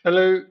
Hello.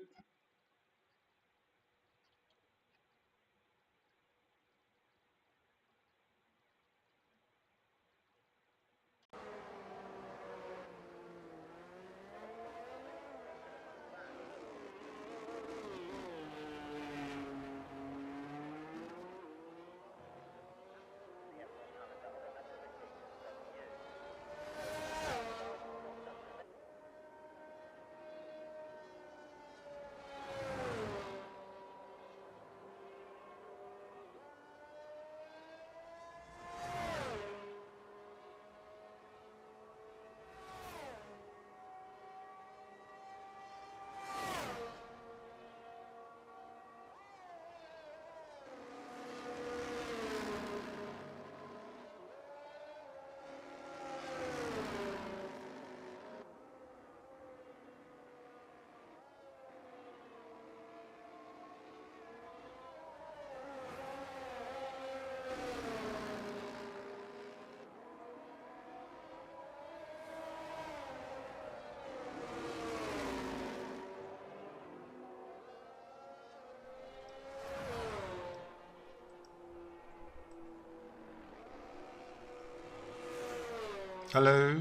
Hello.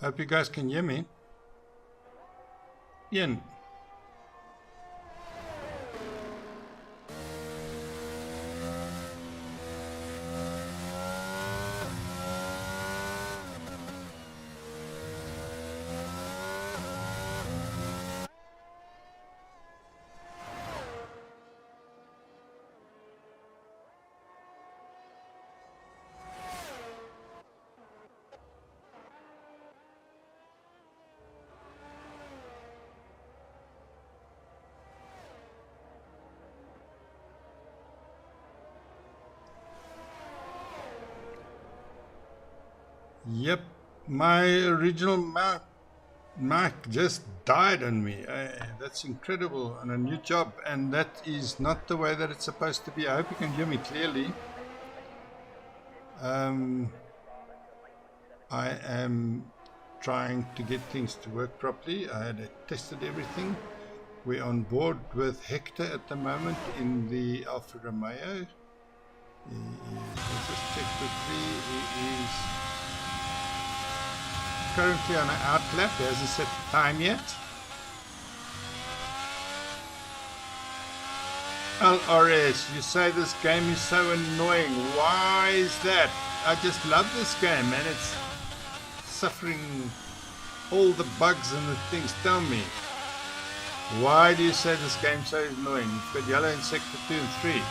Hope you guys can hear me. Ian. Yep, my original mic just died on me. That's incredible, on a new job, and that is not the way that it's supposed to be. I hope you can hear me clearly. I am trying to get things to work properly. I had tested everything. We're on board with Hector at the moment in the Alfa Romeo. Let's just check quickly. He is currently on an outlap. He hasn't set the time yet. LRS, you say this game is so annoying. Why is that? I just love this game, and it's suffering all the bugs and the things. Tell me, why do you say this game so annoying? You've got yellow in sector 2 and 3.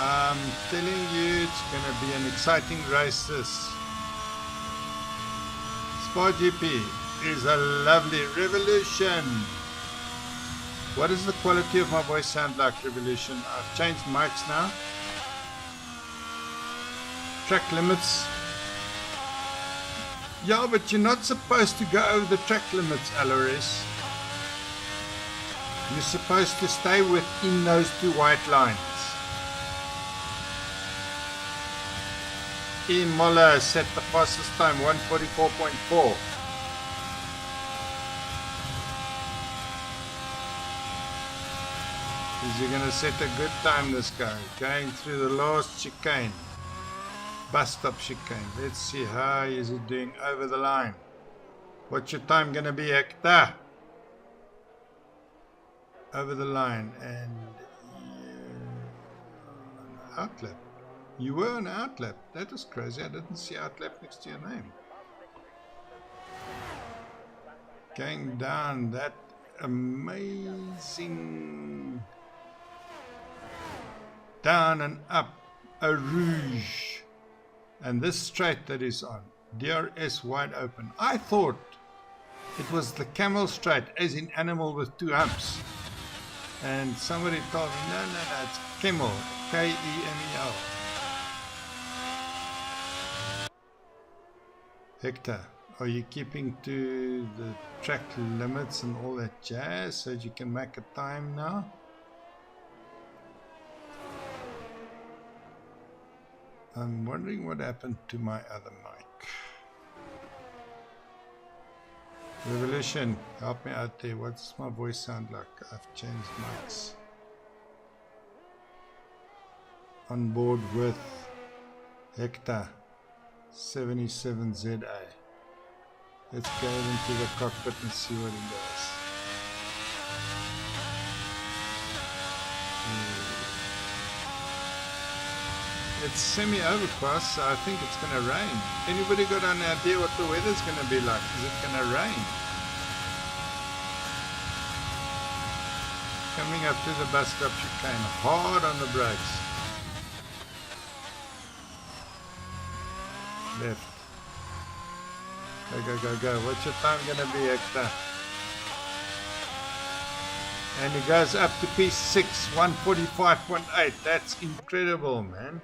I'm telling you, it's going to be an exciting race. This Spa GP is a lovely Revolution. What does the quality of my voice sound like, Revolution? I've changed mics now. Track limits. Yeah, but you're not supposed to go over the track limits, LRS. You're supposed to stay within those two white lines. Imola set the fastest time, 1:44.4. Is he going to set a good time, this guy? Going through the last chicane. Bus stop chicane. Let's see, how is he doing over the line? What's your time going to be, Hector? Over the line, and outlap. You were on outlap. That was crazy. I didn't see outlap next to your name. Going down that amazing down and up a rouge, and this straight that is on DRS wide open. I thought it was the camel straight, as in animal with two humps, and somebody told me no, it's camel, K-E-M-E-L. Hector, are you keeping to the track limits and all that jazz so that you can make a time now? I'm wondering what happened to my other mic. Revolution, help me out there. What's my voice sound like? I've changed mics. On board with Hector 77ZA. Let's go into the cockpit and see what he does. It's semi-overcast, so I think it's going to rain. Anybody got an idea what the weather's going to be like? Is it going to rain? Coming up to the bus stop chicane, hard on the brakes. Left. Go, go, go, go. What's your time going to be, Hector? And he goes up to P6, 145.8. That's incredible, man.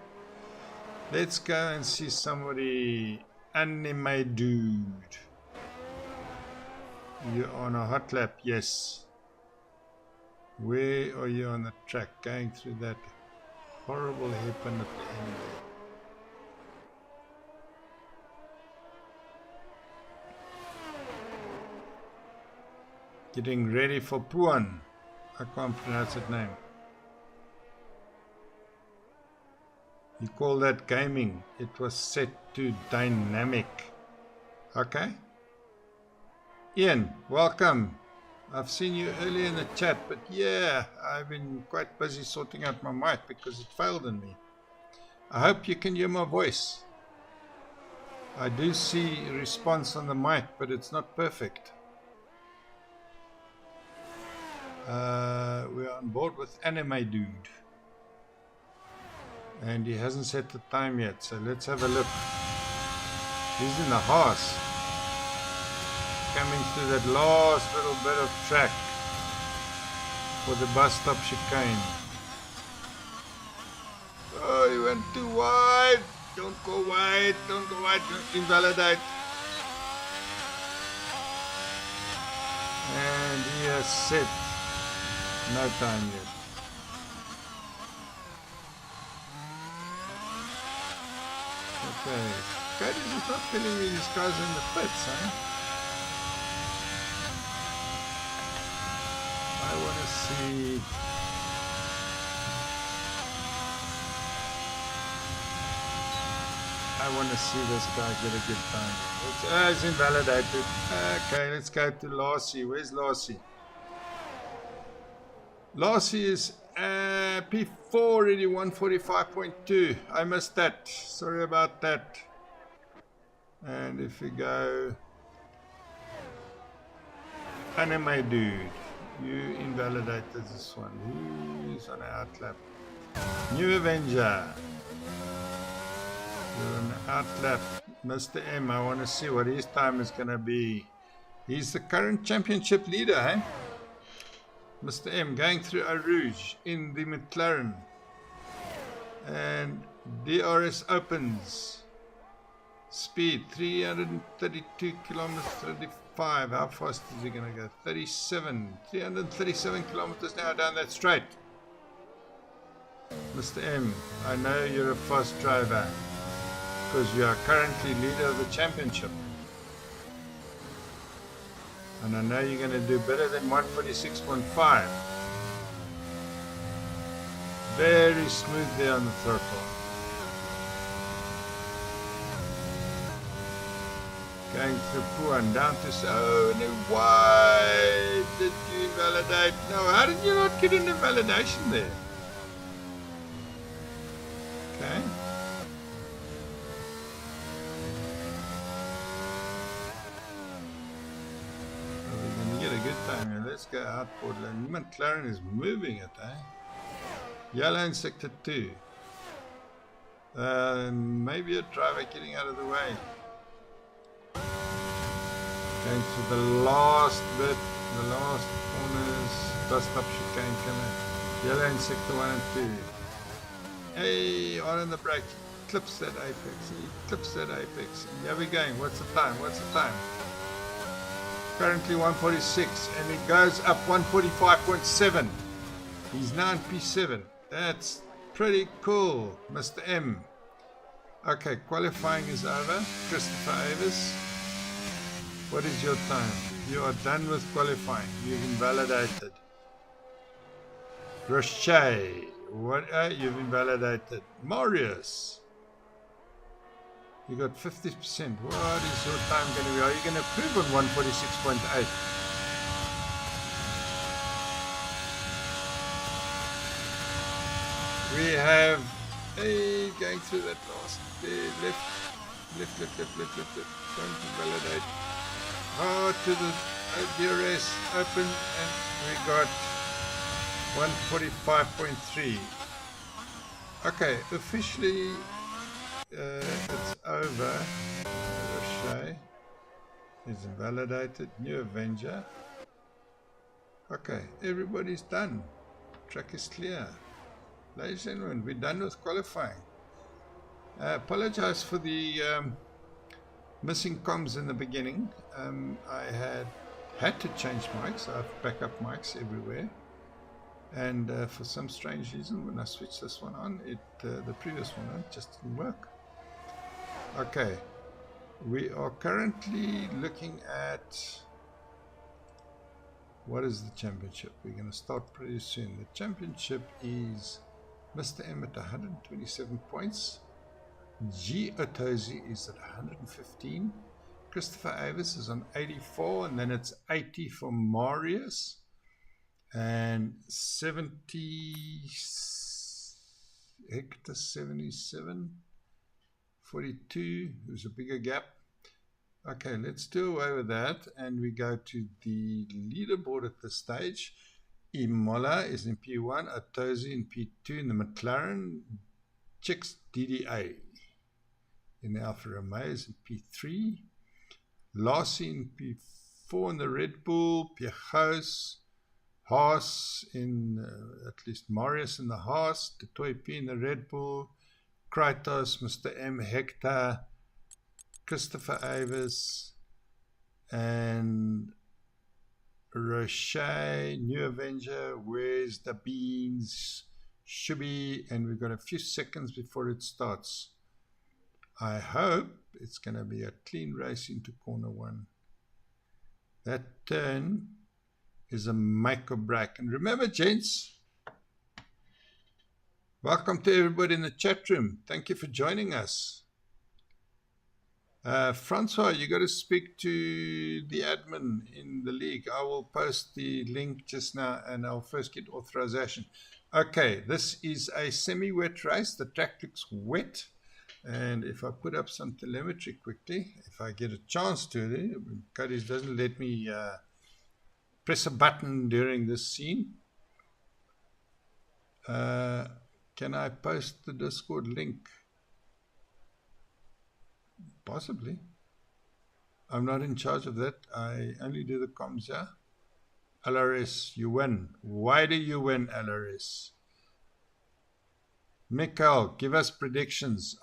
Let's go and see somebody. Anime dude. You're on a hot lap, yes. Where are you on the track? Going through that horrible hairpin at the end there. Getting ready for Puan. I can't pronounce that name. You call that gaming. It was set to dynamic. Okay. Ian, welcome. I've seen you earlier in the chat, but yeah, I've been quite busy sorting out my mic because it failed on me. I hope you can hear my voice. I do see a response on the mic, but it's not perfect. We're on board with Anime Dude. And he hasn't set the time yet, so let's have a look. He's in the horse. Coming through that last little bit of track for the bus stop chicane. Oh, he went too wide. Don't go wide, don't go wide, don't invalidate. And he has set. No time yet. Okay. Cody is not telling me these guys in the pits, huh? I want to see. I want to see this guy get a good time. It's invalidated. Okay, let's go to Lassie. Where's Lassie? Lassie is P4 already, 145.2. I missed that. Sorry about that. And if we go Anime Dude, you invalidated this one. Who's on an outlap? New Avenger. You're on an outlap. Mr. M, I want to see what his time is going to be. He's the current championship leader, eh? Mr. M going through Eau Rouge in the McLaren. And DRS opens. Speed 332 kilometers 35. How fast is he going to go? 337 kilometers now down that straight. Mr. M, I know you're a fast driver because you are currently leader of the championship. And I know you're going to do better than 146.5. Very smooth there on the throttle. Going through Puan down to so why did you invalidate? No, how did you not get an invalidation there? Okay. Let's go out Portland. McLaren is moving it, eh? Yellow in sector 2. Maybe a driver getting out of the way. Going to the last bit, the last corners, bus stop chicane coming. Yellow in sector 1 and 2. Hey, on the brake. Clips that apex. He clips that apex. Here we going. What's the time? What's the time? Currently 146 and it goes up 145.7. He's now in P7. That's pretty cool, Mr. M. Okay, qualifying is over. Christopher Avis, what is your time? you are done with qualifying. You've invalidated. Roche, what? You've invalidated. Marius, you got 50%. What is your time going to be? Are you going to improve on 146.8? We have going through that last left. Don't validate. To the DRS open, and we got 145.3. Okay, officially it's over. Roche is invalidated. New Avenger. Okay, everybody's done. Track is clear. Ladies and gentlemen, we're done with qualifying. I apologize for the missing comms in the beginning. I had to change mics. I have backup mics everywhere. And for some strange reason, when I switched this one on, the previous one on, it just didn't work. Okay, we are currently looking at, what is the championship? We're going to start pretty soon. The championship is Mr. M at 127 points. apmargOZi is at 115. Christopher Avis is on 84, and then it's 80 for Marius. And 70, Hector 77, 42, there's a bigger gap. Okay, let's do away with that, and we go to the leaderboard at this stage. Imola is in P1, apmargOZi in P2 in the McLaren, Chicks DDA in the Alfa Romeo is in P3, Larcy in P4 in the Red Bull, Piechos, Haas in, at least Marius in the Haas, De Toy P in the Red Bull, Kratos, Mr. M, Hector, Christopher Avis, and Roche, New Avenger, Where's the Beans, Shubi, and we've got a few seconds before it starts. I hope it's going to be a clean race into corner one. That turn is a make or break. And remember, gents, welcome to everybody in the chat room. Thank you for joining us. Francois, you got to speak to the admin in the league. I will post the link just now, and I'll first get authorization. Okay, this is a semi-wet race. The track looks wet, and if I put up some telemetry quickly, if I get a chance to, Cody doesn't let me press a button during this scene. Can I post the Discord link? Possibly. I'm not in charge of that. I only do the comms, yeah? LRS, you win. Why do you win, LRS? Mikhail, give us predictions.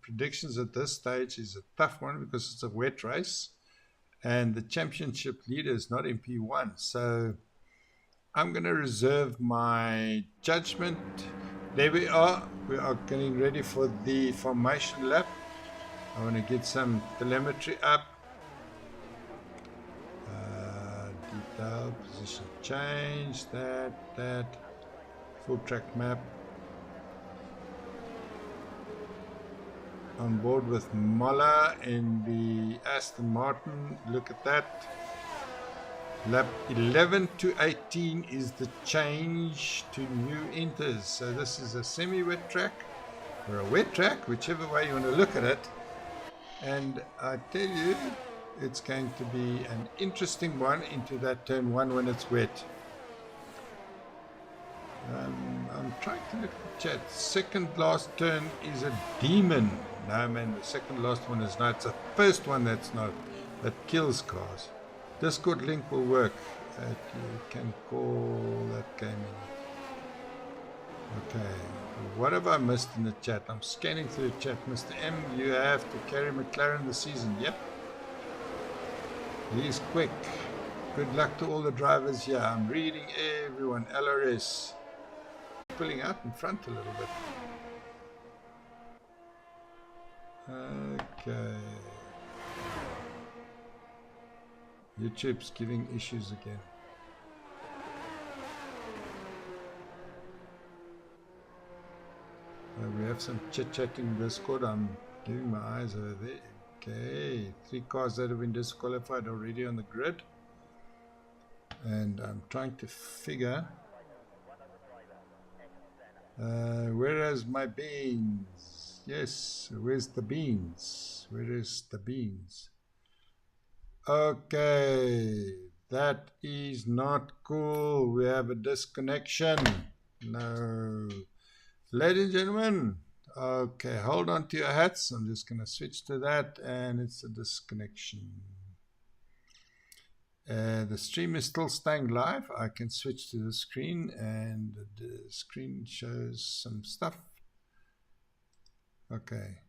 Predictions at this stage is a tough one because it's a wet race and the championship leader is not in P1. So I'm going to reserve my judgment. There we are. We are getting ready for the formation lap. I want to get some telemetry up. Detail, position change, that. Full track map. On board with Molla in the Aston Martin. Look at that. Lap 11 to 18 is the change to new enters. So this is a semi-wet track or a wet track, whichever way you want to look at it. And I tell you, it's going to be an interesting one into that turn one when it's wet. I'm trying to look at the chat. Second last turn is a demon. No man, the second last one is not. It's the first one that's not. That kills cars. Discord link will work. You can call that game in. Okay, what have I missed in the chat? I'm scanning through the chat. Mr. M, you have to carry McLaren this season. Yep. He's quick. Good luck to all the drivers here. I'm reading everyone. LRS. Pulling out in front a little bit. Okay. YouTube's giving issues again. We have some chit-chatting in Discord. I'm giving my eyes over there. Okay, 3 cars that have been disqualified already on the grid. And I'm trying to figure where is my beans? Yes, where's the beans? Where is the beans? Okay, that is not cool. We have a disconnection. No. Ladies and gentlemen, okay, hold on to your hats. I'm just going to switch to that, and it's a disconnection. The stream is still staying live. I can switch to the screen, and the screen shows some stuff. Okay.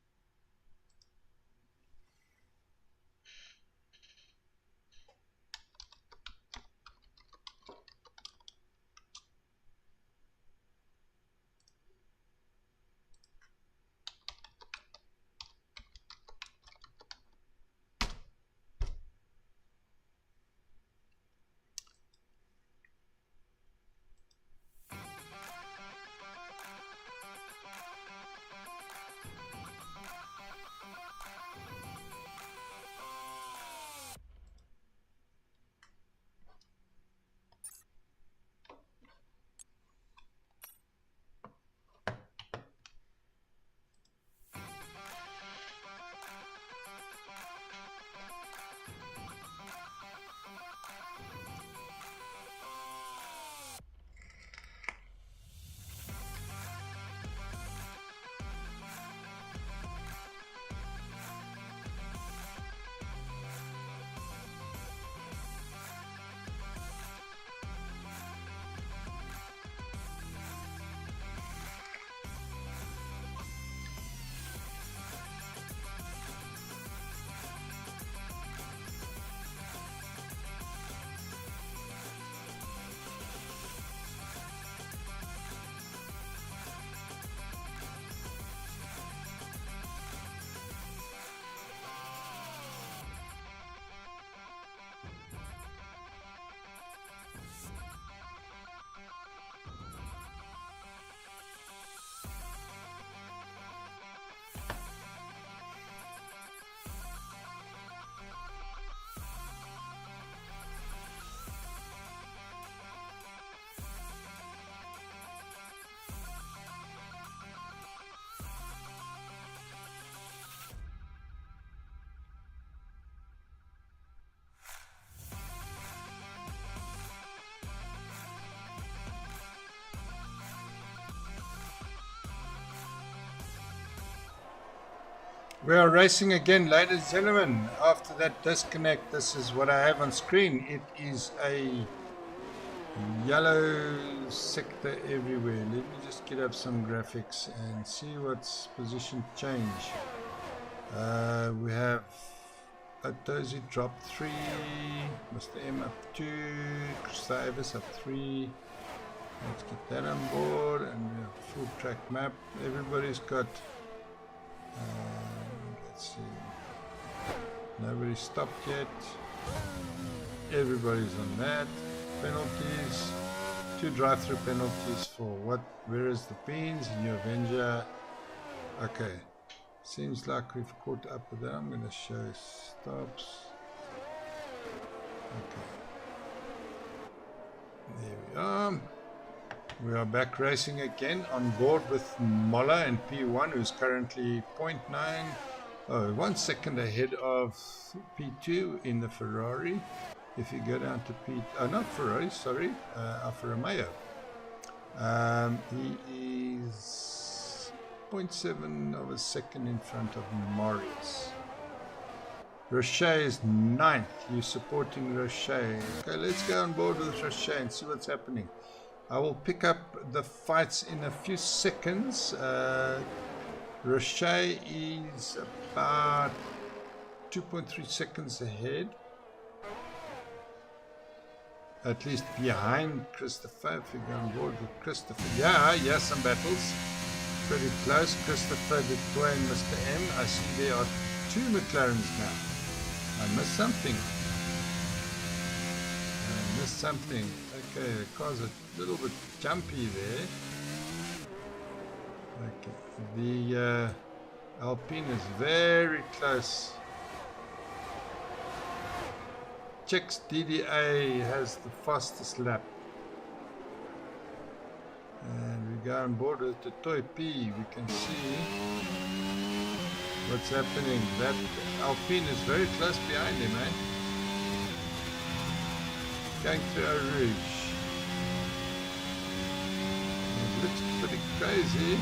We are racing again, ladies and gentlemen. After that disconnect, this is what I have on screen. It is a yellow sector everywhere. Let me just get up some graphics and see what's position change. We have apmargOZi drop 3, Mr. M up 2, Chris Davis up 3. Let's get that on board, and we have full track map. Everybody's got let's see, nobody stopped yet. Everybody's on that. Penalties, 2 drive-through penalties for what? Where is the beans? New Avenger. Okay, seems like we've caught up with that. I'm going to show stops. Okay, there we are. We are back racing again, on board with Molla and P1, who's currently 1 second ahead of P2 in the Ferrari. If you go down to not Ferrari, sorry, Alfa Romeo. He is 0.7 of a second in front of Marius. Roche is 9th. You're supporting Roche. Okay, let's go on board with Roche and see what's happening. I will pick up the fights in a few seconds. Roche is about 2.3 seconds ahead. At least behind Christopher, if you go on board with Christopher. Yeah, some battles. Pretty close. Christopher, Victor and Mr. M. I see there are 2 McLarens now. I missed something. missed something. Okay, the car's a little bit jumpy there. Okay, the Alpine is very close. Czech's DDA has the fastest lap. And we go on board with the Toy P. We can see what's happening. That Alpine is very close behind him, eh? Going through Eau Rouge. It looks pretty crazy.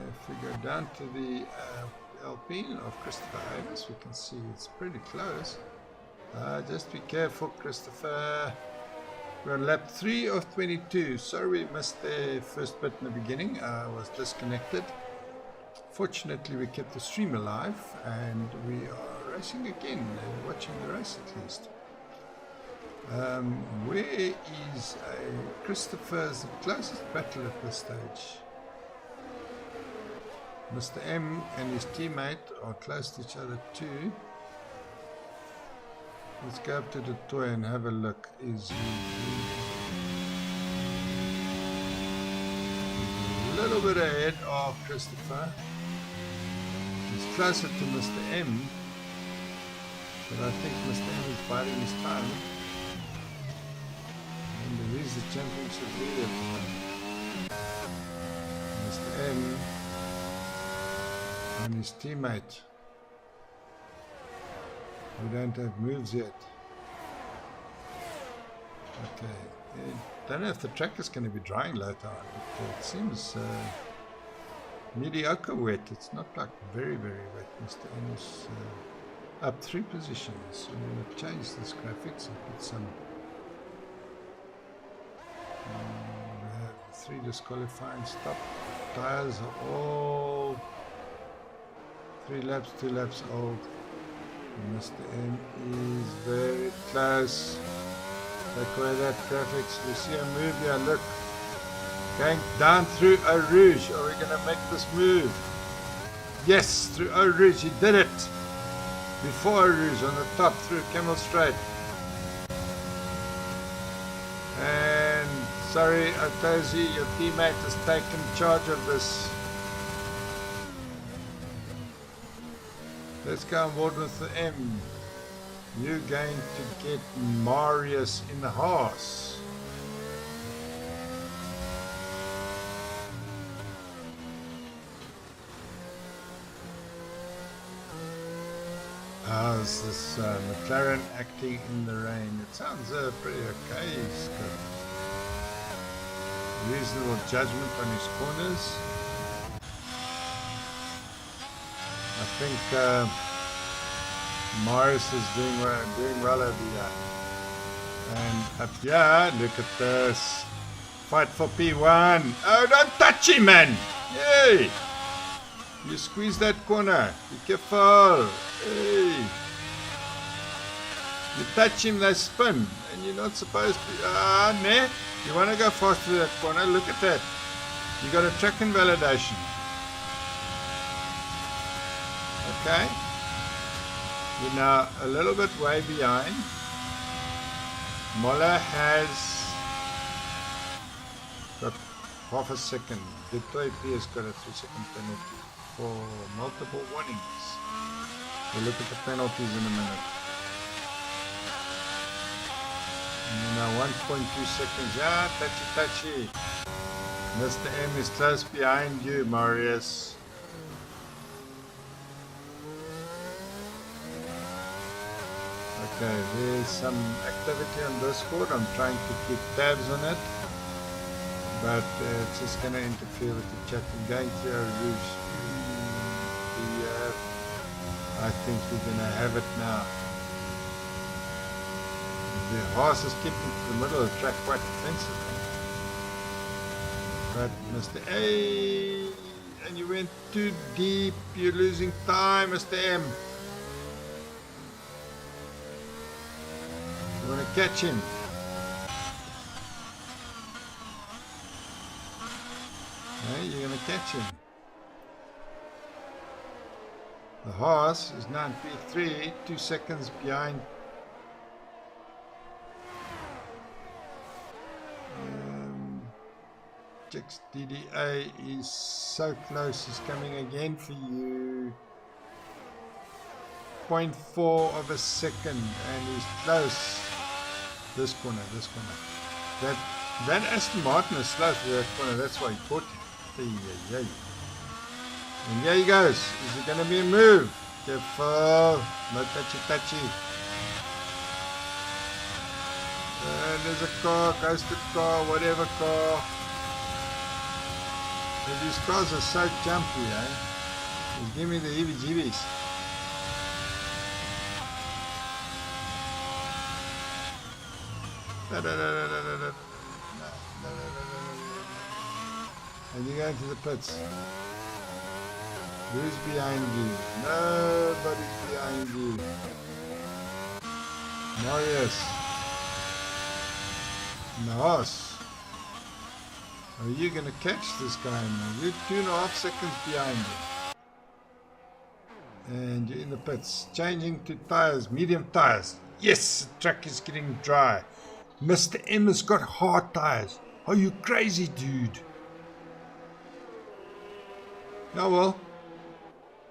If we go down to the Alpine of Christopher Davis, we can see it's pretty close. Just be careful, Christopher. We're on lap 3 of 22. Sorry we missed the first bit in the beginning. I was disconnected. Fortunately, we kept the stream alive and we are racing again, watching the race at least. Where is Christopher's closest battle at this stage? Mr. M and his teammate are close to each other too. Let's go up to the toy and have a look. He's a little bit ahead of Christopher. He's closer to Mr. M, but I think Mr. M is biding his time. And he's the championship leader for him. Mr. M and his teammate. We don't have moves yet. Okay. I don't know if the track is going to be drying later on. It seems mediocre wet. It's not like very, very wet. Mr. M is up 3 positions. So I'm going to change this graphics and put some. We have 3 disqualifying stop. Tires are all 3 laps, 2 laps old. Mr. M is very close. Take away that graphics. We see a move here. Look. Going down through Eau Rouge. Are we going to make this move? Yes, through Eau Rouge. He did it. Before Eau Rouge on the top through Camel Straight. And sorry, apmargOZi, your teammate has taken charge of this. Let's go on board with the M. You're going to get Marius in the horse. How's this McLaren acting in the rain? It sounds pretty okay. He's got reasonable judgment on his corners. I think Morris is doing well over here. And up here, look at this. Fight for P1. Oh, don't touch him, man. Hey. You squeeze that corner. Be careful. Hey. You touch him, they spin. And you're not supposed to. Nah. You want to go fast through that corner. Look at that. You got a track invalidation. Okay, you're now a little bit way behind. Moller has got half a second. The Toy P has got a 3-second penalty for multiple warnings. We'll look at the penalties in a minute. And now 1.2 seconds. Yeah, touchy. Mr. M is close behind you, Marius. Okay, there's some activity on Discord. I'm trying to keep tabs on it, but it's just going to interfere with the chat. I'm going through Eau Rouge. I think we're going to have it now. The horse is keeping to the middle of the track quite defensively. But Mr. A, and you went too deep. You're losing time, Mr. M. You're going to catch him. Okay, you're going to catch him. The horse is now in P3, 2 seconds behind chicks. DDA is so close. He's coming again for you. 0.4 of a second, and he's close. This corner. That Aston Martin is slow for that corner. That's why he caught him. And here he goes. Is it going to be a move? Careful. No touchy. And there's a car, coaster car, whatever car. And these cars are so jumpy, eh? Just give me the heebie-jeebies. And you go into the pits. Who's behind you? Nobody's behind you. Marius. Nice. Are you going to catch this guy now? You're 2.5 seconds behind you. And you're in the pits. Changing to tires, medium tires. Yes, the track is getting dry. Mr. M has got hard tires. Are you crazy, dude? Oh well.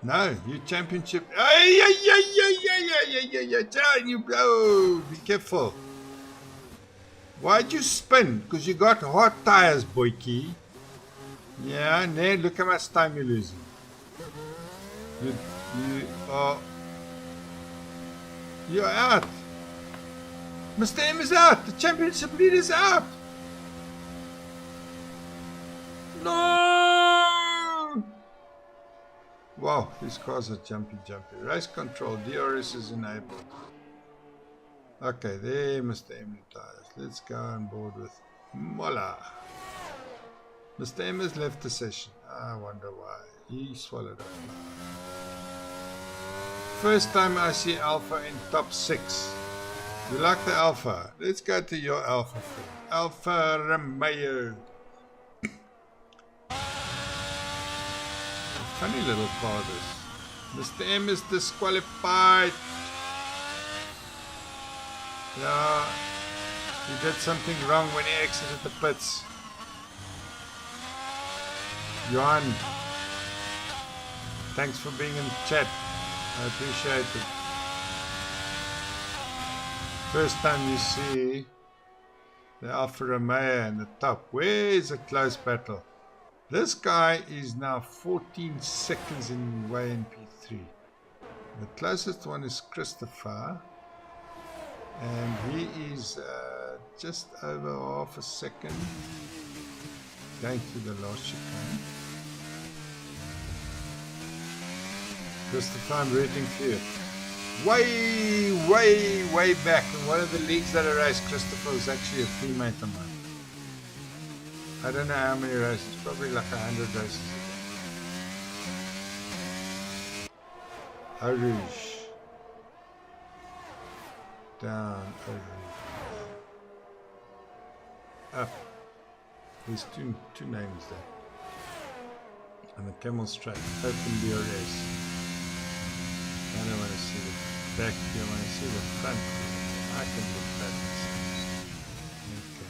No, you championship. Down you blow. Be careful. Why'd you spin? Because you got hot tires, boyki. Yeah, no, look how much time you're losing. You're out. Mr. M is out. The championship leader is out. No! Wow, these cars are jumpy. Race control. DRS is enabled. Okay, there Mr. M retires. Let's go on board with Mola. Mr. M has left the session. I wonder why. He swallowed up. First time I see Alpha in top 6. You like the Alpha? Let's go to your Alpha friend. Alpha Romeo. Funny little car this. Mr. M is disqualified. Yeah, he did something wrong when he exited the pits. Johan, thanks for being in chat. I appreciate it. First time you see the Alfa Romeo in the top. Where is a close battle? This guy is now 14 seconds in way in P3. The closest one is Christopher. And he is just over half a second going through the last chicane. Christopher, I'm rooting for you. Way back in one of the leagues that I raced, Christopher was actually a teammate of mine. I don't know how many races, probably like 100 races ago. Eau Rouge. Down, over, up. There's two names there. And the Camel Straight, open DRS. I don't want to see the back, you want to see the front. I can look that. Okay.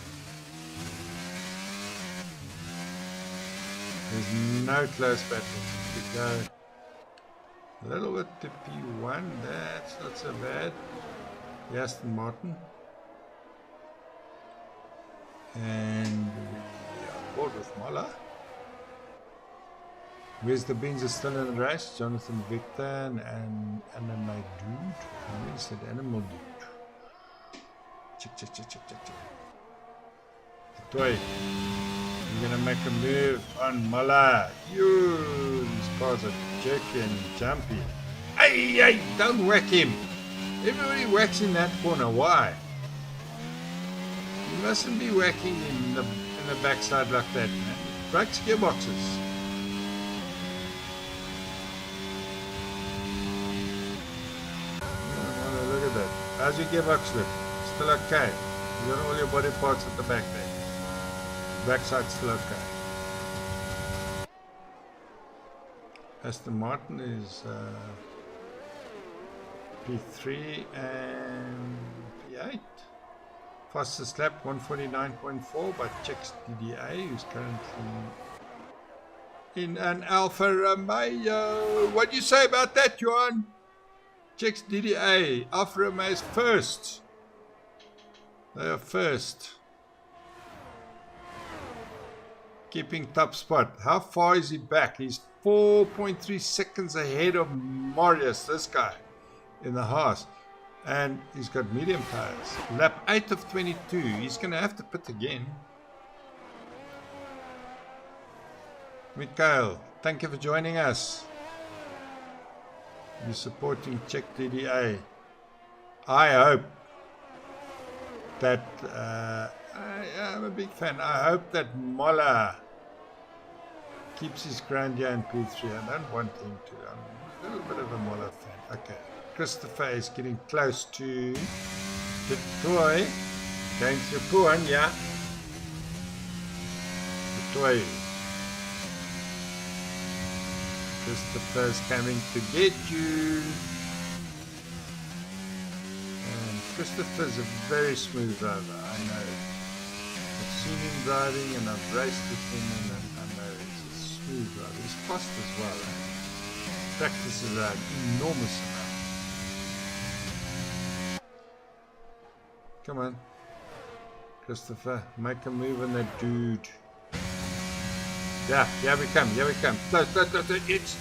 There's no close battle. We go a little bit to P1, that's not so bad. The Aston Martin, and we are on board with Mola. Where's the Benz is still in the race? Jonathan Victor and Animal Dude. I really said Animal Dude. Check. Toy, you're gonna make a move on Mola. These cars are jerky and jumpy. Hey, don't whack him. Everybody whacks in that corner. Why? You mustn't be whacking in the backside like that, man. It breaks gearboxes. Oh, look at that. How's your gearbox look? Still okay. You got all your body parts at the back there. Backside's still okay. Aston Martin is P3 and P8. Fastest lap 149.4 by Chicks DDA, who's currently in an Alfa Romeo. What do you say about that, Johan? Chicks DDA, Alfa Romeo is first. They are first. Keeping top spot. How far is he back? He's 4.3 seconds ahead of Marius, this guy, in the Haas. And he's got medium tires. Lap 8 of 22. He's going to have to pit again. Mikhail, thank you for joining us. You're supporting Czech DDA. I hope that I'm a big fan. I hope that Molla keeps his ground here in P3. I don't want him to. I'm a little bit of a Molla fan. Okay. Christopher is getting close to the toy. Going through Puan, yeah. The toy. Christopher's coming to get you. And Christopher's a very smooth driver, I know. I've seen him driving and I've raced with him and I know he's a smooth driver. He's fast as well. Practices an enormous amount. Come on. Christopher, make a move on that dude. Yeah, here we come, here we come. Close. It's.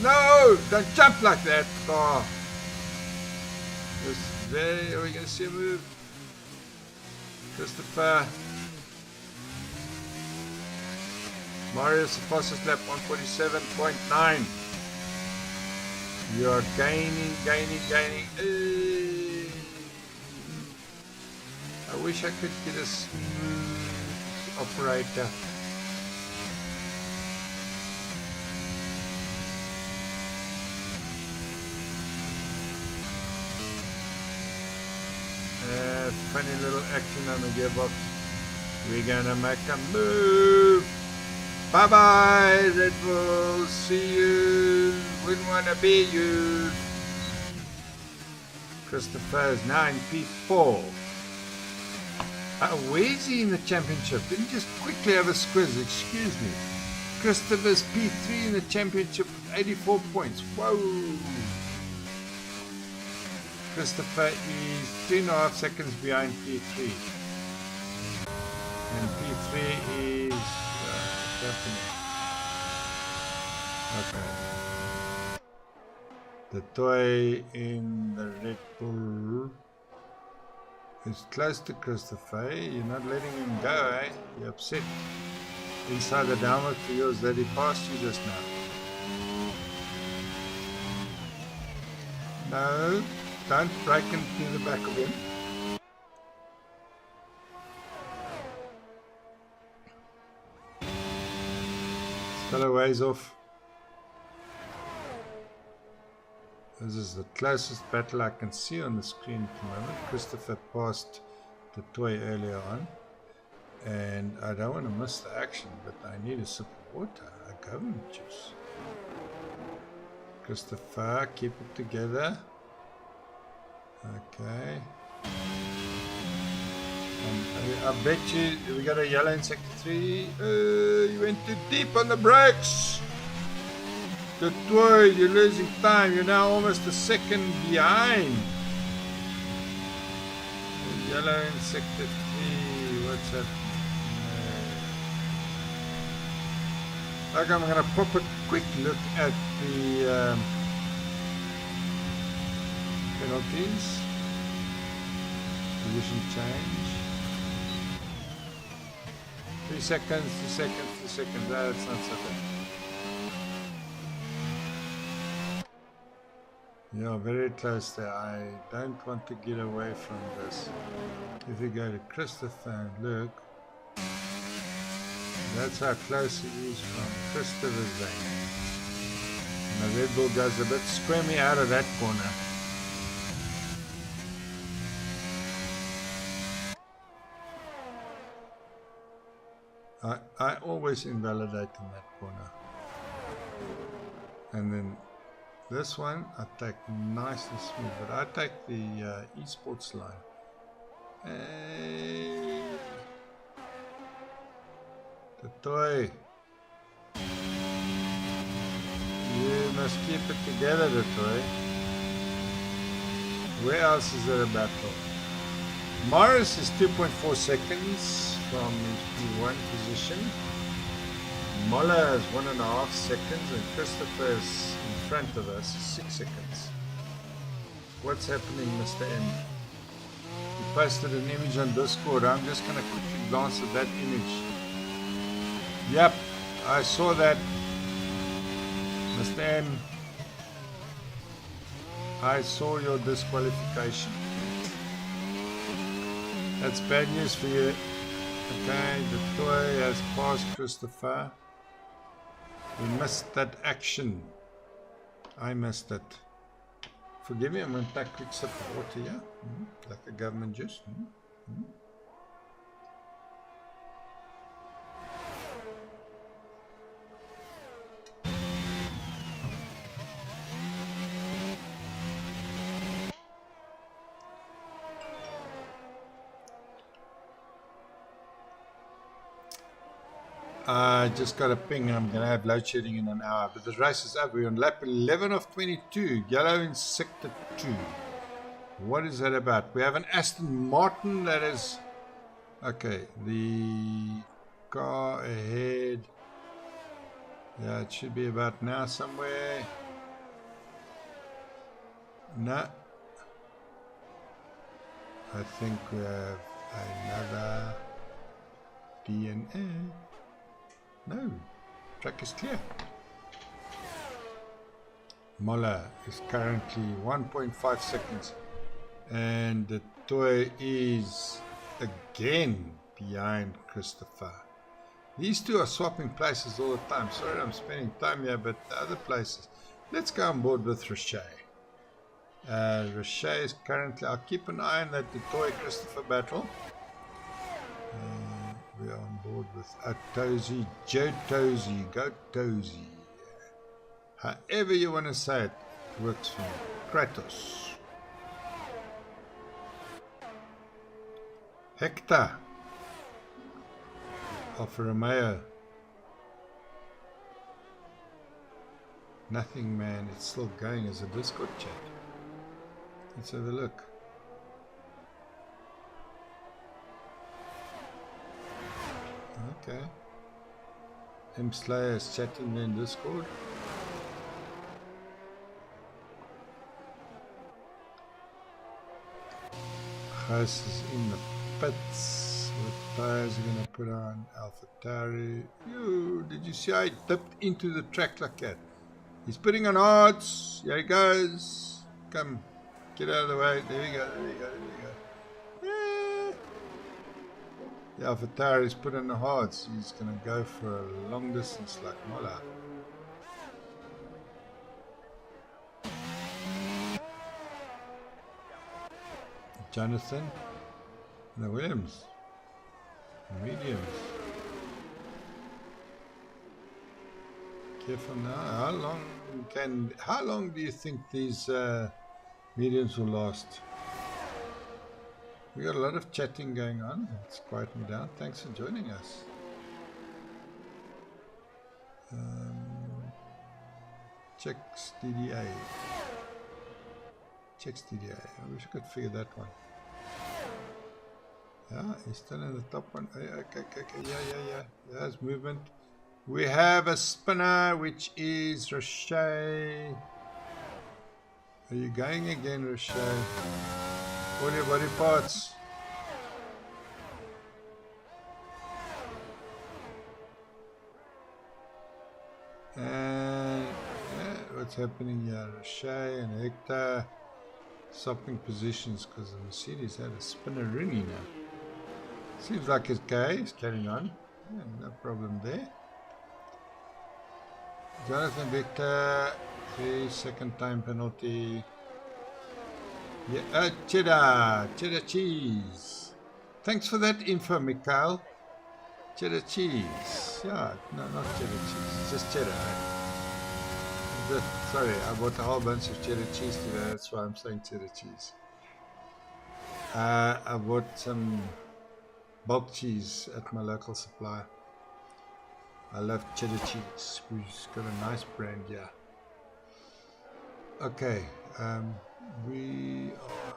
No! Don't jump like that. Oh. Are we going to see a move? Christopher. Marius, the fastest lap, 147.9. You are gaining. I wish I could get a smooth operator. Funny little action on the gearbox. We're gonna make a move. Bye bye, Red Bull. See you. Wouldn't wanna be you. Christopher is now in P4. Where's he in the championship? Didn't just quickly have a squiz. Excuse me. Christopher's P3 in the championship with 84 points. Whoa. Christopher is 3.5 seconds behind P3. And P3 is okay. The toy in the Red Bull is close to Christopher. You're not letting him go, eh? You're upset. Inside the downward wheels that he passed you just now. No. Don't break into the back of him. Still a ways off. This is the closest battle I can see on the screen at the moment. Christopher passed the toy earlier on. And I don't want to miss the action, but I need a sip of water, a government juice. Christopher, keep it together. Okay. I bet you we got a yellow in sector 3. You went too deep on the brakes. Good toy, you're losing time. You're now almost a second behind. Yellow in sector 3. What's that? Okay, I'm going to pop a quick look at the penalties. Position change. 3 seconds, 2 seconds, 2 seconds. That's not so bad. Yeah, very close there. I don't want to get away from this. If you go to Christopher and look, that's how close he is from Christopher's lane. And the Red Bull goes a bit squirmy out of that corner. I always invalidate in that corner. And then this one I take nice and smooth, but I take the esports line. Hey. The toy. You must keep it together, the toy. Where else is there a battle? Morris is 2.4 seconds from his P1 position. Moller is 1.5 seconds, and Christopher is in front of us, 6 seconds. What's happening, Mr. M? He posted an image on Discord. I'm just going to quickly glance at that image. Yep, I saw that, Mr. M. I saw your disqualification. That's bad news for you. Okay, the toy has passed Christopher. We missed that action. I missed it. Forgive me, I'm going to take a quick sip of water here. Like a government juice. I just got a ping. I'm going to have load shedding in an hour. But the race is up. We're on lap 11 of 22. Yellow in sector 2. What is that about? We have an Aston Martin that is... Okay, the car ahead. Yeah, it should be about now somewhere. No. I think we have another DNA. No, track is clear. Moller is currently 1.5 seconds. And the toy is again behind Christopher. These two are swapping places all the time. Sorry I'm spending time here, but the other places. Let's go on board with Roche. Roche is currently... I'll keep an eye on that the toy Christopher battle. We are on board with Tozy, Joe Tozy, Go Tozy. However you want to say it, works for me. Kratos. Hector. Alfa Romeo. Nothing, man. It's still going as a Discord chat. Let's have a look. Okay. M Slayer is chatting in Discord. House is in the pits. What tires are going to put on? AlphaTauri. Did you see how he dipped into the track like that? He's putting on odds. Here he goes. Come. Get out of the way. There we go. There we go. There we go. The AlphaTauri is put on the hards. He's going to go for a long distance like Moller. Jonathan. The Williams. Mediums. Careful now. How long do you think these mediums will last? We got a lot of chatting going on. Let's quiet me down. Thanks for joining us. Checks DDA. Checks DDA. I wish I could figure that one. Yeah, he's still in the top one. Okay. Yeah. There's movement. We have a spinner, which is Roche. Are you going again, Roche? All your body parts. And what's happening here? Roche and Hector swapping positions because the Mercedes had a spinner ringy now. Seems like it's okay. He's carrying on. Yeah, no problem there. Jonathan Victor, 3-second time penalty. Yeah, cheddar cheese. Thanks for that info, Mikhail. Cheddar cheese. Yeah, no, not cheddar cheese, just cheddar. Sorry, I bought a whole bunch of cheddar cheese today, that's why I'm saying cheddar cheese. I bought some bulk cheese at my local supplier. I love cheddar cheese. We've got a nice brand here. Okay, we are...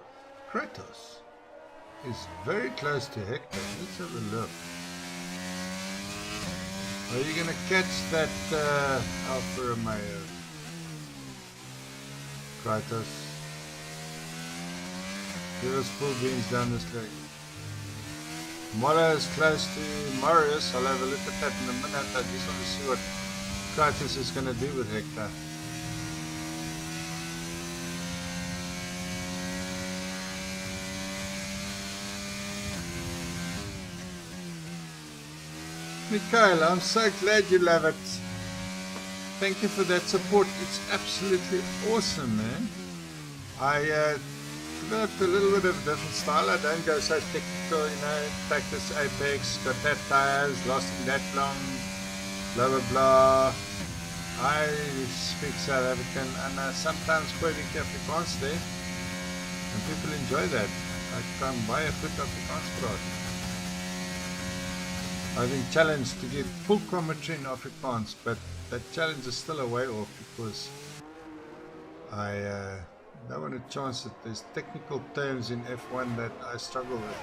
Kratos is very close to Hector. Let's have a look. Are you going to catch that Alfa Romeo? Kratos. Give us full beans down this leg. Mola is close to Marius. I'll have a look at that in a minute. I just want to see what Kratos is going to do with Hector. Mikhail, I'm so glad you love it. Thank you for that support. It's absolutely awesome, man. I developed a little bit of a different style. I don't go so technical, you know, take this apex, got that tires, lasting that long, blah blah blah. I speak South African and sometimes quite Afrikaans there, and people enjoy that. I come by a foot Afrikaans praat. I've been challenged to give full commentary in Afrikaans, but that challenge is still a way off because I don't want to chance it. There's technical terms in F1 that I struggle with.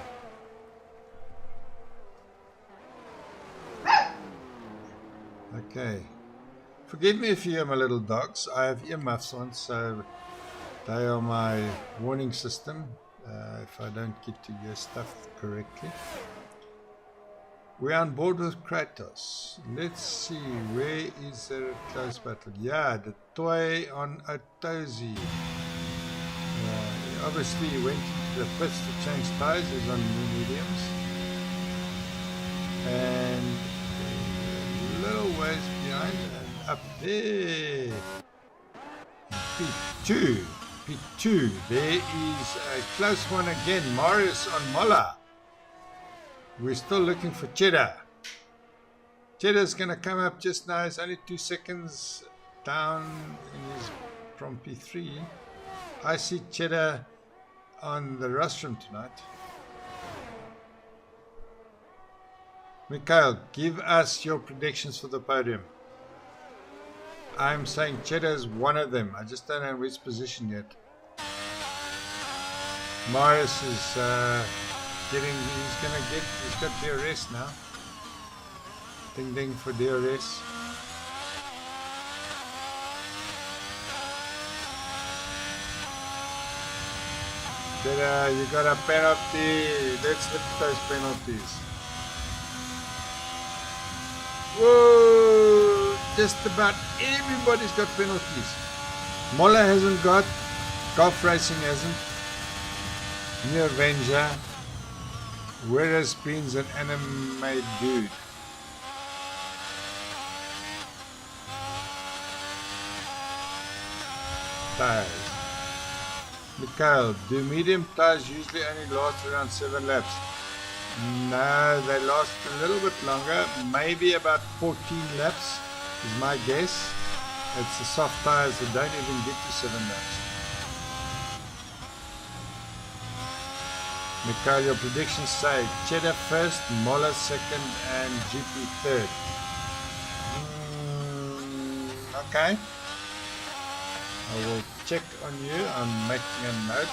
Okay. Forgive me if you hear my little dogs. I have earmuffs on, so they are my warning system if I don't get to hear stuff correctly. We're on board with Kratos. Let's see, where is there a close battle? Yeah, the toy on apmargOZi. Obviously he went into the pits to change tires. He's on mediums. And a little ways behind and up there. P2. P2. There is a close one again. Marius on Mola. We're still looking for Cheddar. Cheddar's going to come up just now. It's only 2 seconds down in his, from P3. I see Cheddar on the rostrum tonight. Mikhail, give us your predictions for the podium. I'm saying Cheddar is one of them. I just don't know which position yet. Marius is... he's got DRS now. Ding ding for DRS. You got a penalty. Let's look at those penalties. Whoa! Just about everybody's got penalties. Mola hasn't got. Golf Racing hasn't. New Avenger. Whereas Bean's an anime dude. Tires. Mikhail, do medium tires usually only last around 7 laps? No, they last a little bit longer, maybe about 14 laps is my guess. It's the soft tires that don't even get to 7 laps. Mikhail, your predictions say Cheddar first, Mola second, and GP third. Okay. I will check on you. I'm making a note.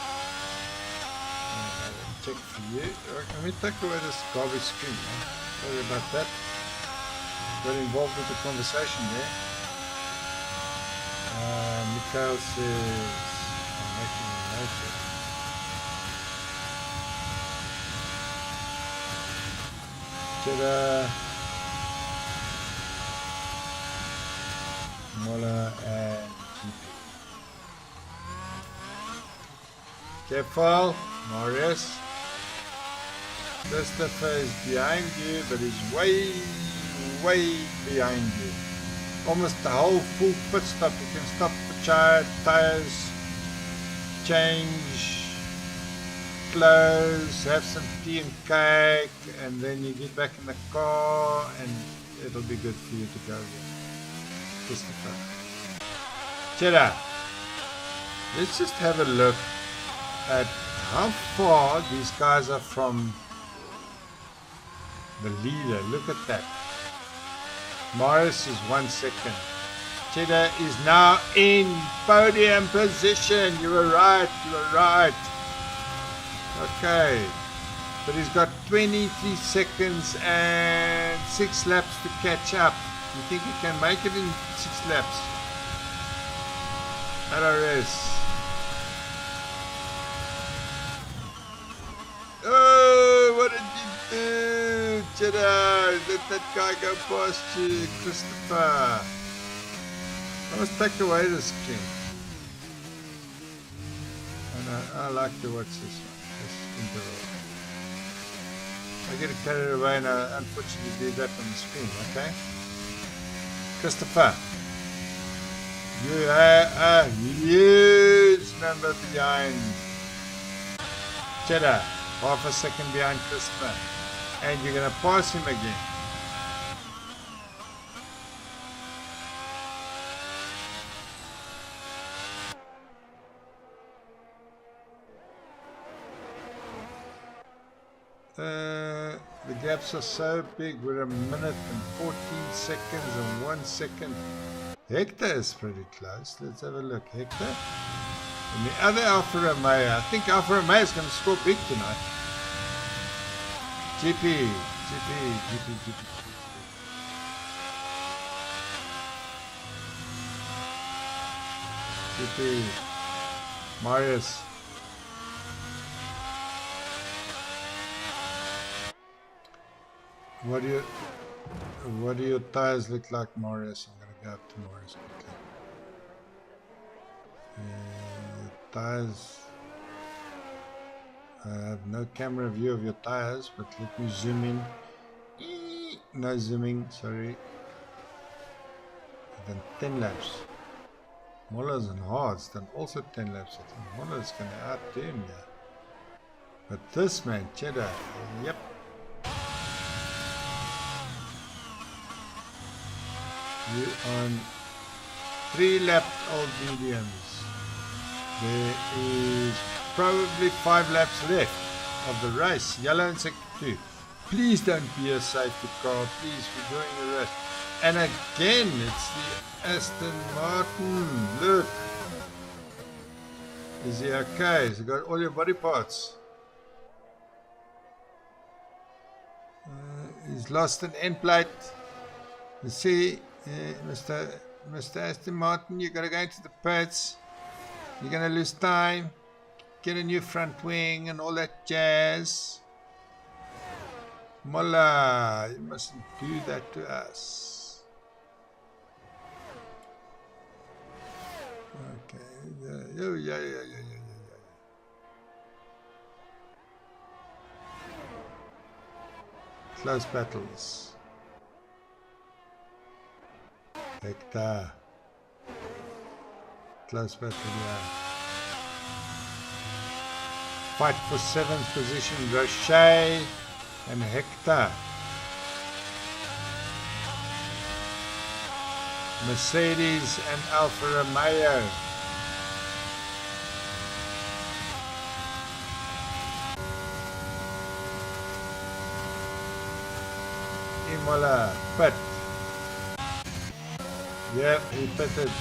I will check for you. Let me take away this garbage screen. Sorry about that. Got involved with the conversation there. Mikhail says I'm making a note here. Cheddar, Mola, and GP. Careful, Marius. Christopher is behind you, but he's way, way behind you. Almost the whole full pit stop. You can stop for tires, change, close, have some tea and cake, and then you get back in the car and it'll be good for you to go again. Christopher. Cheddar, let's just have a look at how far these guys are from the leader. Look at that. Morris is 1 second. Cheddar is now in podium position. You were right. You were right. Okay. But he's got 23 seconds and 6 laps to catch up. You think he can make it in 6 laps? RRS. Oh, what did you do, Cheddar? Let that guy go past you, Christopher. I must take away the screen. And I like to watch this interval. I get carried away and I unfortunately do that on the screen, okay? Christopher, you are a huge number behind Cheddar, half a second behind Christopher, and you're going to pass him again. The gaps are so big. We're 1 minute and 14 seconds and 1 second. Hector is pretty close. Let's have a look. Hector. And the other Alfa Romeo. I think Alfa Romeo is going to score big tonight. GP. Marius. What do your tires look like, Marius? I'm going to go up to Marius quickly. Tires. I have no camera view of your tires, but let me zoom in. No zooming, sorry. I've done 10 laps. Muller's and Hart's done also 10 laps. I think Muller's going to outdo him here. But this man, Cheddar, yep. You on 3 lapped old mediums. There is probably 5 laps left of the race. Yellow in sector 2. Please don't be a safety car. Please, we're doing the race. And again, it's the Aston Martin. Look. Is he okay? Has he got all your body parts? He's lost an end plate. You see, Mr. Aston Martin, you got to go into the pits. You're going to lose time. Get a new front wing and all that jazz. Mullah, you mustn't do that to us. Okay. Yeah. Close battles. Hector. Close battle, yeah. Fight for 7th position, Roche and Hector. Mercedes and Alfa Romeo. Imola, pit. Yeah, he pitted.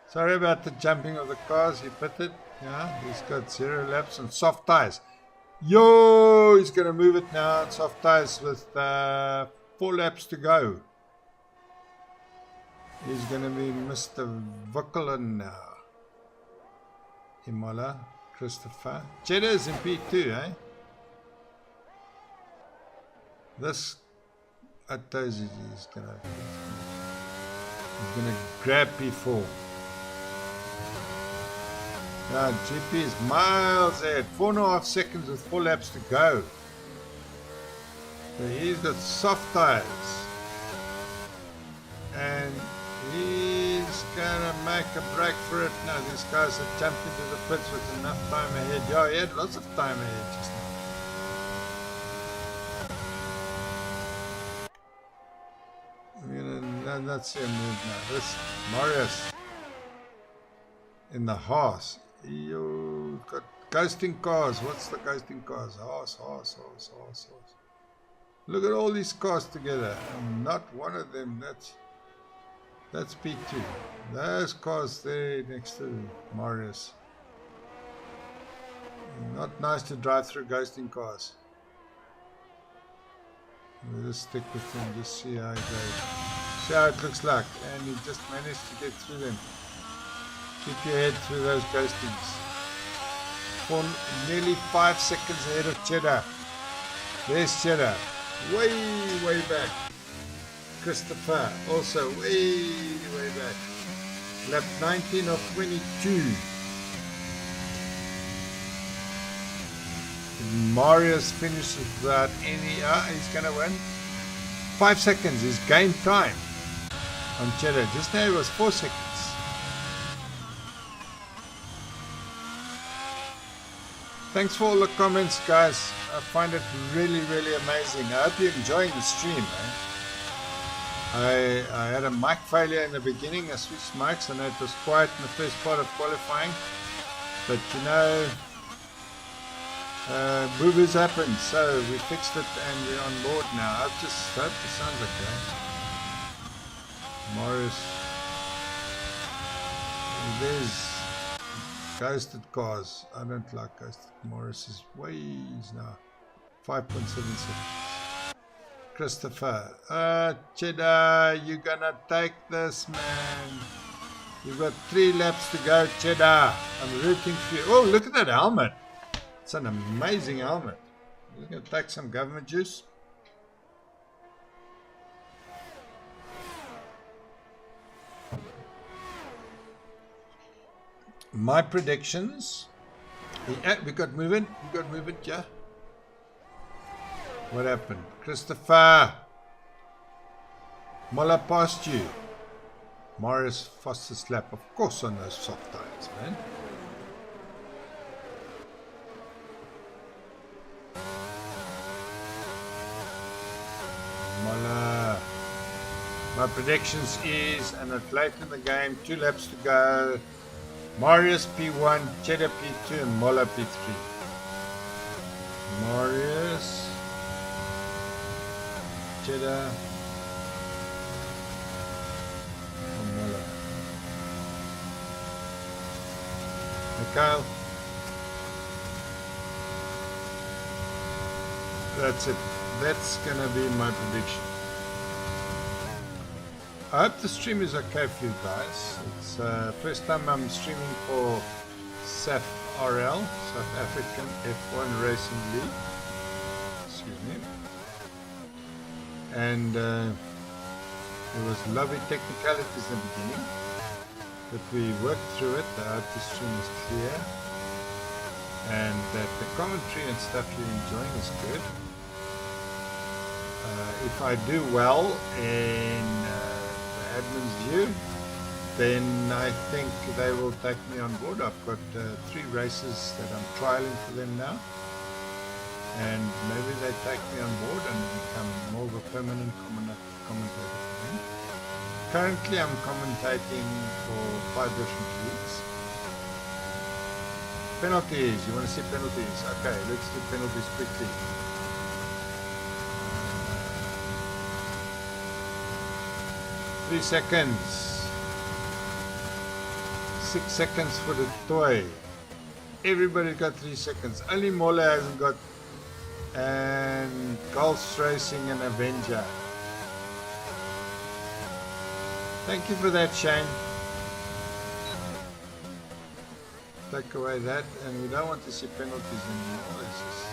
Sorry about the jumping of the cars, he pitted. Yeah, he's got 0 laps on soft tires. Yo, he's going to move it now on soft tires with 4 laps to go. He's going to be Mr. Vuckelen now. Imola, Christopher. Cheddar's in P2, eh? This apmargOZi is going to grab P4. Now GP is miles ahead, 4.5 seconds with 4 laps to go. So he's got soft tires. And he's gonna make a break for it now. These guys have jumped into the pits with enough time ahead. Yeah, he had lots of time ahead just now. I'm gonna not see him move now. This Marius in the Haas. Yo, we've got ghosting cars. What's the ghosting cars? Horse. Look at all these cars together. And not one of them. That's P2. Those cars there next to Marius. Not nice to drive through ghosting cars. We'll just stick with him, just see how it goes. See how it looks like. And he just managed to get through them. Keep your head through those ghostings. For nearly 5 seconds ahead of Cheddar. There's Cheddar. Way back. Christopher also way back. Lap 19 of 22. Marius finishes without any. He's gonna win. 5 seconds is game time on Cheddar. Just now it was 4 seconds. Thanks for all the comments, guys. I find it really amazing. I hope you're enjoying the stream, man. I had a mic failure in the beginning. I switched mics and it was quiet in the first part of qualifying. But you know, boo-boos happen, so we fixed it and we're on board now. I hope this sounds okay. Morris. There's ghosted cars. I don't like ghosted. Morris is ways now. 5.7 seconds. Christopher. Cheddar, you gonna take this, man. You've got 3 laps to go, Cheddar. I'm rooting for you. Oh, look at that helmet. It's an amazing helmet. You're gonna take some government juice. My predictions. We got moving. Yeah. What happened? Christopher. Mola passed you. Marius fastest lap. Of course on those soft tires, man. Mola. My predictions is, and it's late in the game, 2 laps to go. Marius P1, Cheddar P2, and Mola P3. Marius, Cheddar, and Mola. Mikhail. That's it. That's gonna be my prediction. I hope the stream is okay for you guys. It's first time I'm streaming for SAF1RL, South African F1 Racing League. Excuse me. And there was lovely technicalities in the beginning, but we worked through it. I hope the stream is clear, and that the commentary and stuff you're enjoying is good. If I do well in admin's view, then I think they will take me on board. I've got 3 races that I'm trialing for them now, and maybe they take me on board and become more of a permanent commentator for them. Currently I'm commentating for 5 different leagues. Penalties, you want to see penalties? Okay, let's do penalties quickly. 3 seconds. 6 seconds for the toy. Everybody got 3 seconds. Only Mola hasn't got. And Gulf's Racing and Avenger. Thank you for that, Shane. Take away that, and we don't want to see penalties anymore. It's just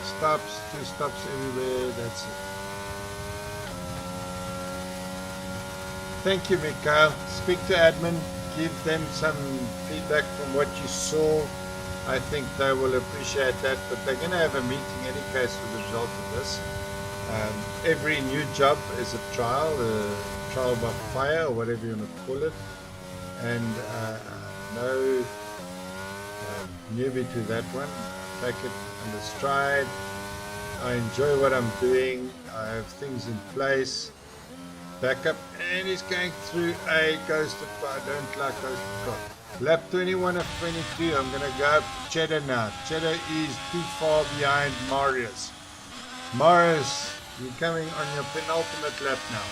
6 stops, 2 stops everywhere. That's it. Thank you, Mikhail. Speak to admin, give them some feedback from what you saw. I think they will appreciate that, but they're going to have a meeting in any case for the result of this. Every new job is a trial by fire, or whatever you want to call it, and no newbie to that one. Take it under stride. I enjoy what I'm doing. I have things in place. Back up, and he's going through a ghosted car. I don't like ghosted car. Lap 21 of 22. I'm going to go up to Cheddar now. Cheddar is too far behind Marius. Marius, you're coming on your penultimate lap now.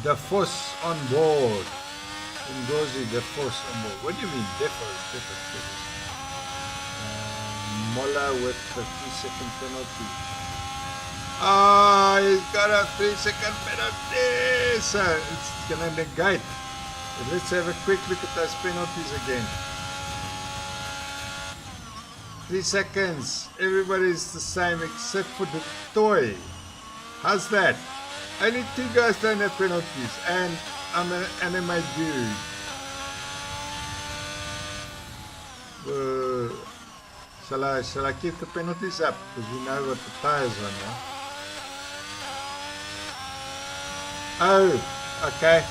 The Force on board. apmargOZi, the Force on board. What do you mean? Defos. Mola with the 3-second penalty. Ah, he's got a 3-second penalty. So it's going to negate. But let's have a quick look at those penalties again. 3 seconds. Everybody's the same except for the toy. How's that? Only 2 guys don't have penalties. And I'm an anime dude. Shall I keep the penalties up? Because we know what the tires are now. Oh, okay.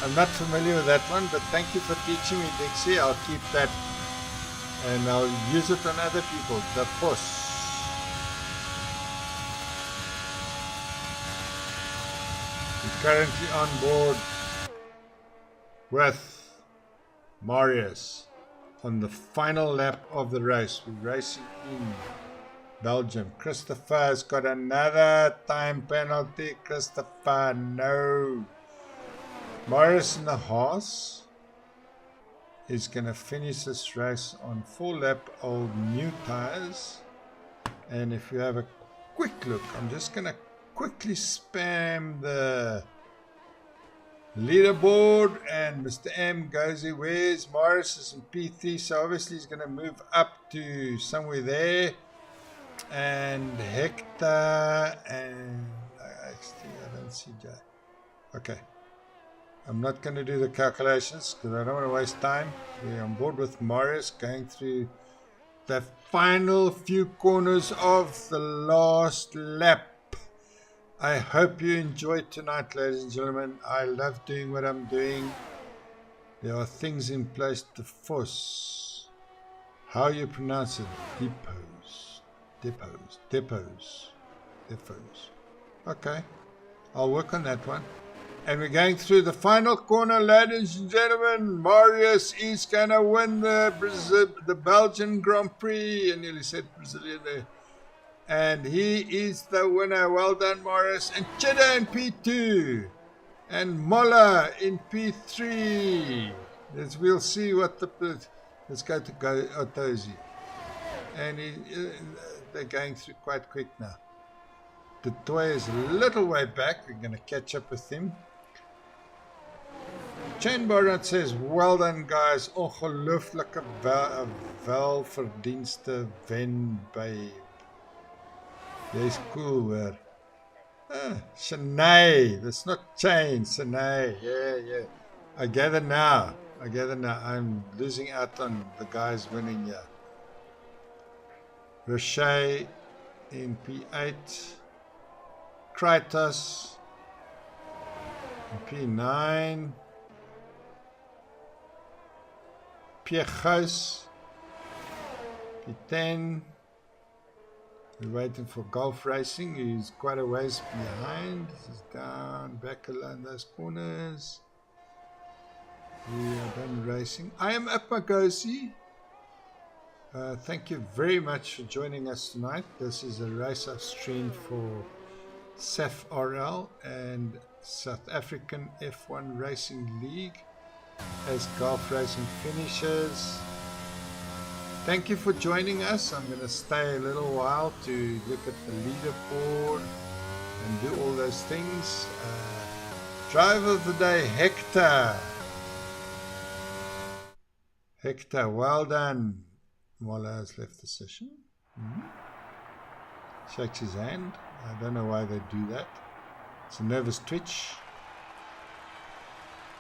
I'm not familiar with that one, but thank you for teaching me, Dixie. I'll keep that and I'll use it on other people. The Force. We're currently on board with Marius on the final lap of the race. We're racing in Belgium. Christopher's got another time penalty. Christopher, no. Marius in the Haas is going to finish this race on 4-lap old new tires. And if you have a quick look, I'm just going to quickly spam the leaderboard, and Mr. apmargOZi, where's Marius? Is in P3, so obviously he's going to move up to somewhere there. And Hector, and actually I don't see Jay. Okay, I'm not going to do the calculations because I don't want to waste time. We're on board with Marius, going through the final few corners of the last lap. I hope you enjoyed tonight, ladies and gentlemen. I love doing what I'm doing. There are things in place to force. How you pronounce it? Depots. Okay, I'll work on that one. And we're going through the final corner, ladies and gentlemen. Marius is going to win the Belgian Grand Prix. I nearly said Brazilian there. And he is the winner. Well done, Marius. And Cheddar in P2. And Mola in P3. We'll see what let's go to apmargOZi. And they're going through quite quick now. The toy is a little way back. We're going to catch up with him. Chain Barnett says, well done, guys. Ongelooflike welverdienste wen by. Jy's cool, hoor. Shanae. That's not Chain. Shanae. Yeah. I gather now. I'm losing out on the guys winning here. Roche in P8. Kratos in P9. Piechos P10. We're waiting for Golf Racing, who's quite a ways behind. This is down, back along those corners. We are done racing. I am apmargOZi. Thank you very much for joining us tonight. This is a race I've streamed for SAF1RL and South African F1 Racing League as Golf Racing finishes. Thank you for joining us. I'm going to stay a little while to look at the leaderboard and do all those things. Driver of the day, Hector. Hector, well done. Mola has left the session. Shakes his hand. I don't know why they do that. It's a nervous twitch.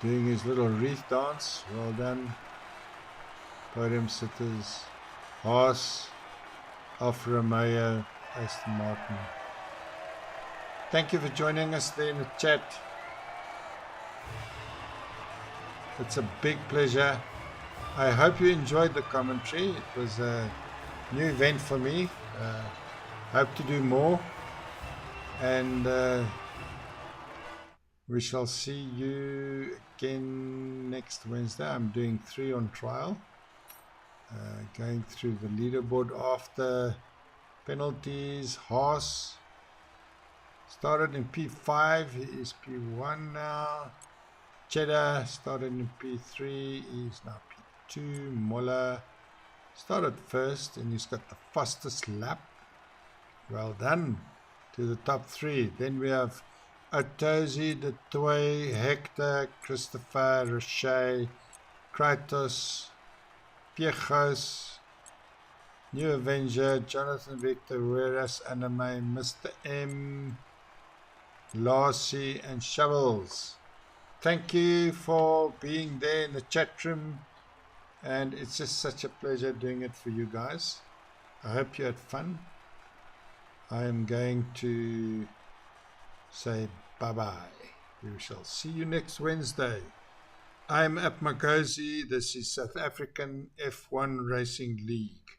Doing his little wreath dance. Well done. Podium sitters. Haas, Alfa Romeo, Aston Martin. Thank you for joining us there in the chat. It's a big pleasure. I hope you enjoyed the commentary. It was a new event for me. Hope to do more. And we shall see you again next Wednesday. I'm doing 3 on trial. Going through the leaderboard after penalties. Haas started in P5, he is P1 now. Cheddar started in P3, he's now P2. Moller started first and he's got the fastest lap. Well done to the top 3. Then we have apmargOZi, De Toy, Hector, Christopher, Roche, Kratos, Piechos, New Avenger, Jonathan Victor, Whereas Anime, Mr. M, Lassie, and Shovels. Thank you for being there in the chat room, and it's just such a pleasure doing it for you guys. I hope you had fun. I am going to say bye-bye. We shall see you next Wednesday. I'm apmargOZi. This is South African F1 Racing League.